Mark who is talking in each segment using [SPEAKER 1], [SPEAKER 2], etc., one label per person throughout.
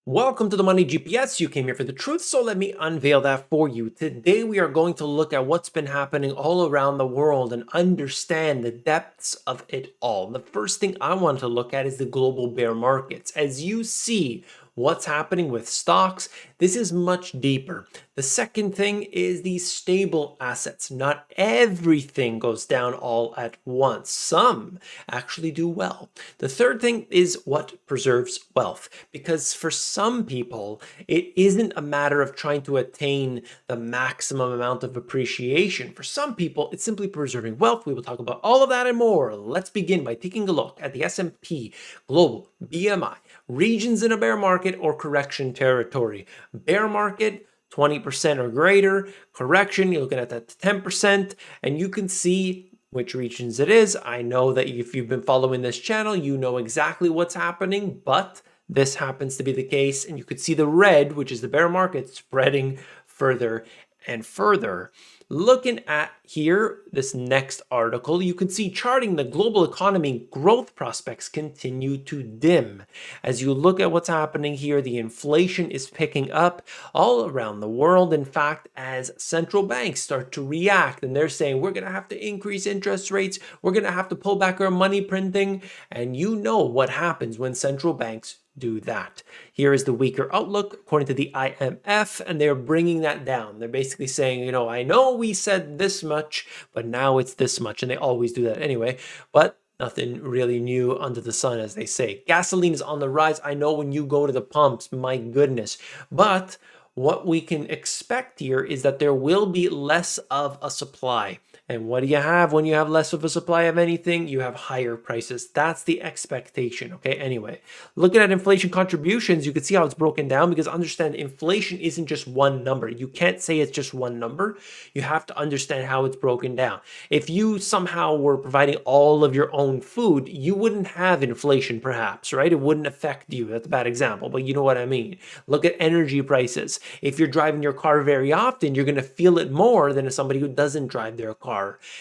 [SPEAKER 1] Welcome to the Money GPS. You came here for the truth, so let me unveil that for you. Today, we are going to look at what's been happening all around the world and understand the depths of it all. The first thing I want to look at is the global bear markets. As you see what's happening with stocks, this is much deeper. The second thing is these stable assets. Not everything goes down all at once. Some actually do well. The third thing is what preserves wealth, because for some people, it isn't a matter of trying to attain the maximum amount of appreciation. For some people, it's simply preserving wealth. We will talk about all of that and more. Let's begin by taking a look at the S&P Global BMI, regions in a bear market or correction territory. Bear market, 20% or greater. Correction, you're looking at that 10%, and you can see which regions it is. I know that if you've been following this channel, you know exactly what's happening, but this happens to be the case, and you could see the red, which is the bear market, spreading further and further. Looking at here, this next article, you can see charting the global economy growth prospects continue to dim. As you look at what's happening here, the inflation is picking up all around the world. In fact, as central banks start to react and they're saying, we're going to have to increase interest rates, we're going to have to pull back our money printing. And you know what happens when central banks do that. Here is the weaker outlook according to the IMF, and they're bringing that down. They're basically saying, I know we said this much, but now it's this much, and they always do that anyway. But nothing really new under the sun, as they say. Gasoline is on the rise. I know when you go to the pumps, my goodness. But what we can expect here is that there will be less of a supply. And what do you have when you have less of a supply of anything? You have higher prices. That's the expectation, okay? Anyway, looking at inflation contributions, you can see how it's broken down, because understand inflation isn't just one number. You can't say it's just one number. You have to understand how it's broken down. If you somehow were providing all of your own food, you wouldn't have inflation perhaps, right? It wouldn't affect you. That's a bad example, but you know what I mean. Look at energy prices. If you're driving your car very often, you're going to feel it more than somebody who doesn't drive their car,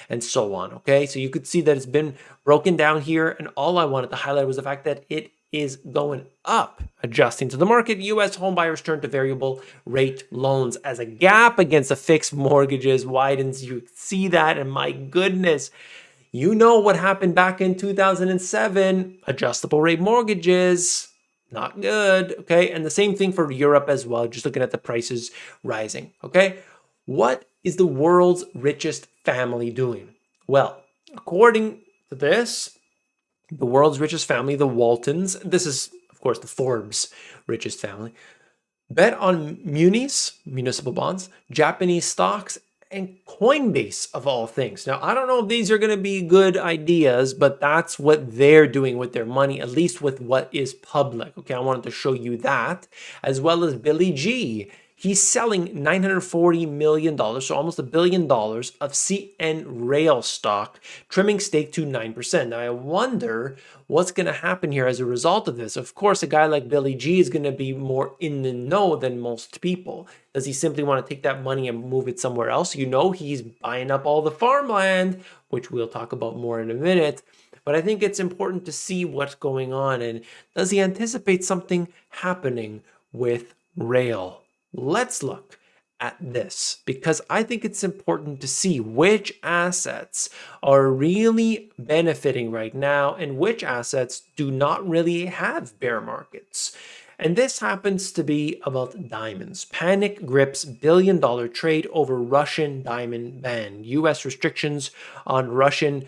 [SPEAKER 1] and so on. Okay, so you could see that it's been broken down here, and all I wanted to highlight was the fact that it is going up. Adjusting to the market, U.S. home buyers turn to variable rate loans as a gap against the fixed mortgages widens. You see that, and my goodness, you know what happened back in 2007, adjustable rate mortgages. Not good, okay? And the same thing for Europe as well, just looking at the prices rising, okay? What is the world's richest family doing? Well, according to this, the world's richest family, the Waltons, this is, of course, the Forbes richest family, bet on munis, municipal bonds, Japanese stocks, and Coinbase, of all things. Now, I don't know if these are going to be good ideas, but that's what they're doing with their money, at least with what is public. Okay, I wanted to show you that, as well as Billy G. He's selling $940 million, so almost $1 billion of CN Rail stock, trimming stake to 9%. Now, I wonder what's going to happen here as a result of this. Of course, a guy like Billy G is going to be more in the know than most people. Does he simply want to take that money and move it somewhere else? He's buying up all the farmland, which we'll talk about more in a minute. But I think it's important to see what's going on, and does he anticipate something happening with rail? Let's look at this, because I think it's important to see which assets are really benefiting right now and which assets do not really have bear markets. And this happens to be about diamonds. Panic grips billion-dollar trade over Russian diamond ban. U.S. restrictions on Russian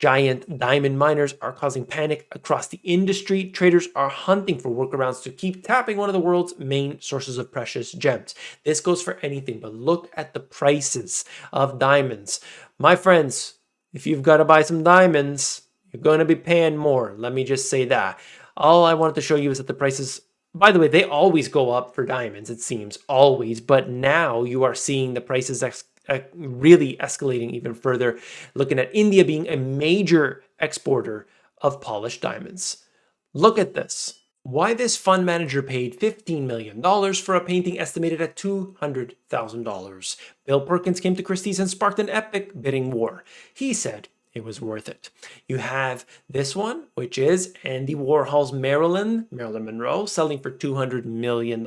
[SPEAKER 1] giant diamond miners are causing panic across the industry. Traders are hunting for workarounds to keep tapping one of the world's main sources of precious gems. This goes for anything, but look at the prices of diamonds. My friends, if you've got to buy some diamonds, you're going to be paying more. Let me just say that. All I wanted to show you is that the prices, by the way, they always go up for diamonds, it seems, always. But now you are seeing the prices really escalating even further, looking at India being a major exporter of polished diamonds. Look at this. Why this fund manager paid $15 million for a painting estimated at $200,000. Bill Perkins came to Christie's and sparked an epic bidding war. He said, it was worth it. You have this one, which is Andy Warhol's Marilyn Monroe, selling for $200 million.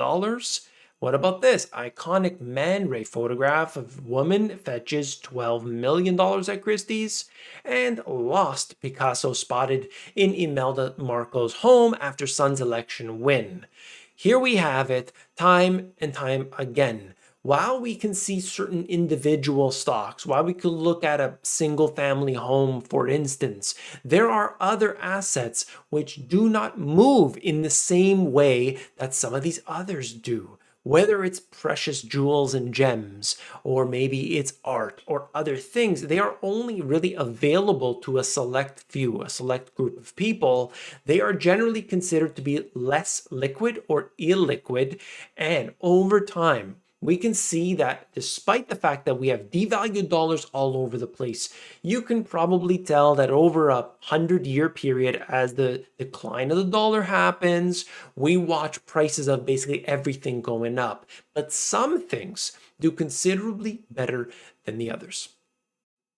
[SPEAKER 1] What about this? Iconic Man Ray photograph of woman fetches $12 million at Christie's. And Lost Picasso spotted in Imelda Marco's home after son's election win. Here we have it time and time again. While we can see certain individual stocks, while we could look at a single family home, for instance, there are other assets which do not move in the same way that some of these others do. Whether it's precious jewels and gems, or maybe it's art or other things, they are only really available to a select few, a select group of people. They are generally considered to be less liquid or illiquid, and over time, we can see that despite the fact that we have devalued dollars all over the place, you can probably tell that over a 100-year period, as the decline of the dollar happens, we watch prices of basically everything going up. But some things do considerably better than the others.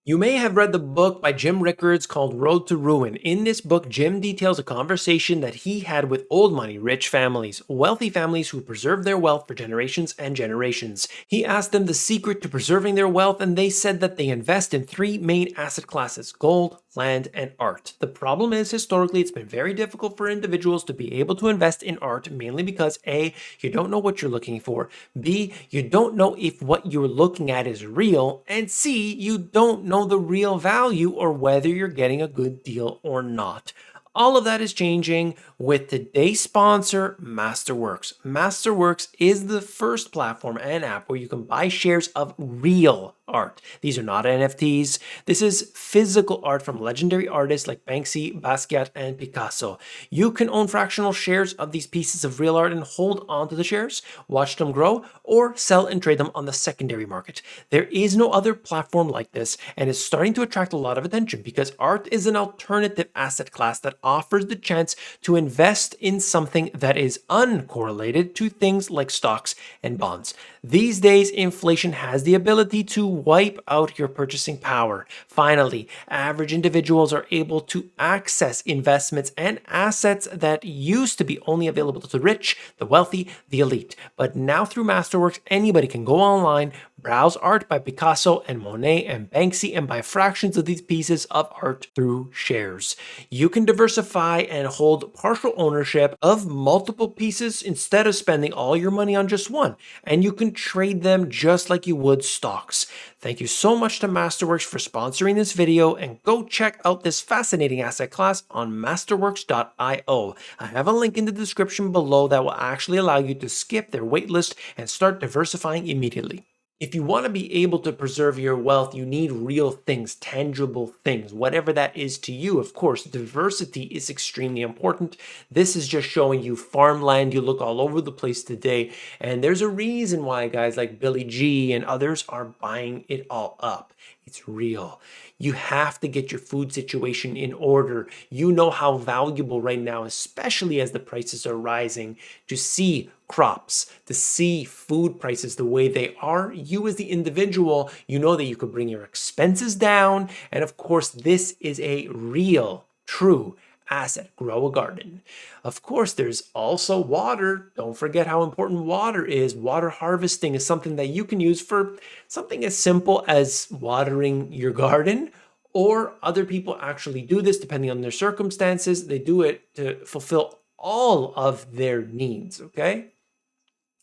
[SPEAKER 1] You may have read the book by Jim Rickards called Road to Ruin. In this book, Jim details a conversation that he had with old money, rich families, wealthy families who preserve their wealth for generations and generations. He asked them the secret to preserving their wealth, and they said that they invest in three main asset classes: gold, land, and art. The problem is, historically, it's been very difficult for individuals to be able to invest in art, mainly because A, you don't know what you're looking for, B, you don't know if what you're looking at is real, and C, you don't know the real value or whether you're getting a good deal or not. All of that is changing with today's sponsor, Masterworks. Masterworks is the first platform and app where you can buy shares of real art. These are not NFTs. This is physical art from legendary artists like Banksy, Basquiat, and Picasso. You can own fractional shares of these pieces of real art and hold on to the shares, watch them grow, or sell and trade them on the secondary market. There is no other platform like this, and it's starting to attract a lot of attention because art is an alternative asset class that offers the chance to invest in something that is uncorrelated to things like stocks and bonds. These days, inflation has the ability to wipe out your purchasing power. Finally, average individuals are able to access investments and assets that used to be only available to the rich, the wealthy, the elite. But now through Masterworks, anybody can go online, browse art by Picasso and Monet and Banksy, and buy fractions of these pieces of art through shares. You can diversify and hold partial ownership of multiple pieces instead of spending all your money on just one, and you can trade them just like you would stocks. Thank you so much to Masterworks for sponsoring this video, and go check out this fascinating asset class on masterworks.io. I have a link in the description below that will actually allow you to skip their waitlist and start diversifying immediately. If you want to be able to preserve your wealth, you need real things, tangible things, whatever that is to you. Of course, diversity is extremely important. This is just showing you farmland. You look all over the place today, and there's a reason why guys like Billy G and others are buying it all up. It's real. You have to get your food situation in order. You know how valuable right now, especially as the prices are rising, to see crops, to see food prices the way they are. You as the individual, you know that you could bring your expenses down. And of course, this is a real, true asset. Grow a garden. Of course, there's also water. Don't forget how important water is. Water harvesting is something that you can use for something as simple as watering your garden, or other people actually do this depending on their circumstances. They do it to fulfill all of their needs, okay?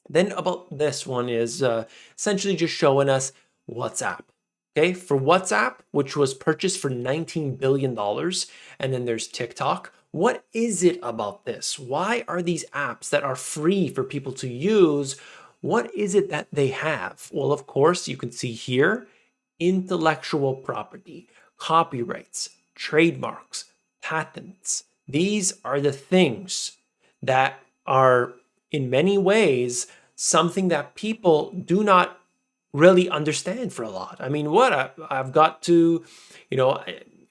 [SPEAKER 1] Then about this one is essentially just showing us WhatsApp. Okay, for WhatsApp, which was purchased for $19 billion, and then there's TikTok. What is it about this? Why are these apps that are free for people to use, what is it that they have? Well, of course, you can see here, intellectual property, copyrights, trademarks, patents. These are the things that are in many ways something that people do not really understand for a lot. I mean, what I've got to,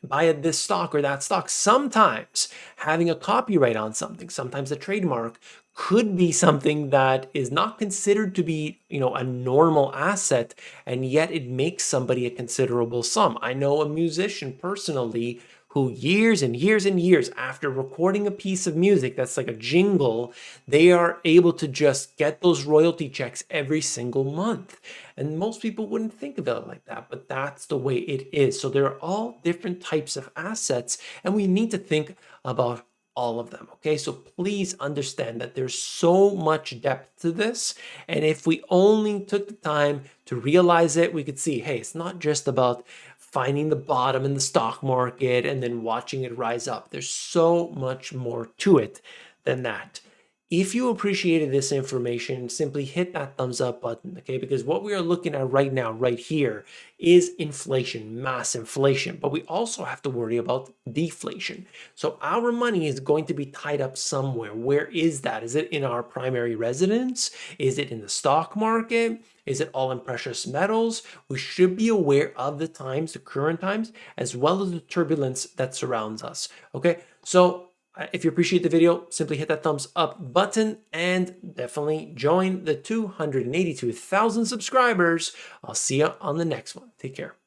[SPEAKER 1] buy this stock or that stock. Sometimes having a copyright on something, sometimes a trademark, could be something that is not considered to be, a normal asset, and yet it makes somebody a considerable sum. I know a musician personally who years and years and years after recording a piece of music that's like a jingle, they are able to just get those royalty checks every single month. And most people wouldn't think of it like that, but that's the way it is. So there are all different types of assets, and we need to think about all of them. Okay, so please understand that there's so much depth to this. And if we only took the time to realize it, we could see, hey, it's not just about finding the bottom in the stock market and then watching it rise up. There's so much more to it than that. If you appreciated this information, simply hit that thumbs up button, okay? Because what we are looking at right now, right here, is inflation, mass inflation. But we also have to worry about deflation. So our money is going to be tied up somewhere. Where is that? Is it in our primary residence? Is it in the stock market? Is it all in precious metals? We should be aware of the times, the current times, as well as the turbulence that surrounds us, okay? So if you appreciate the video, simply hit that thumbs up button and definitely join the 282,000 subscribers. I'll see you on the next one. Take care.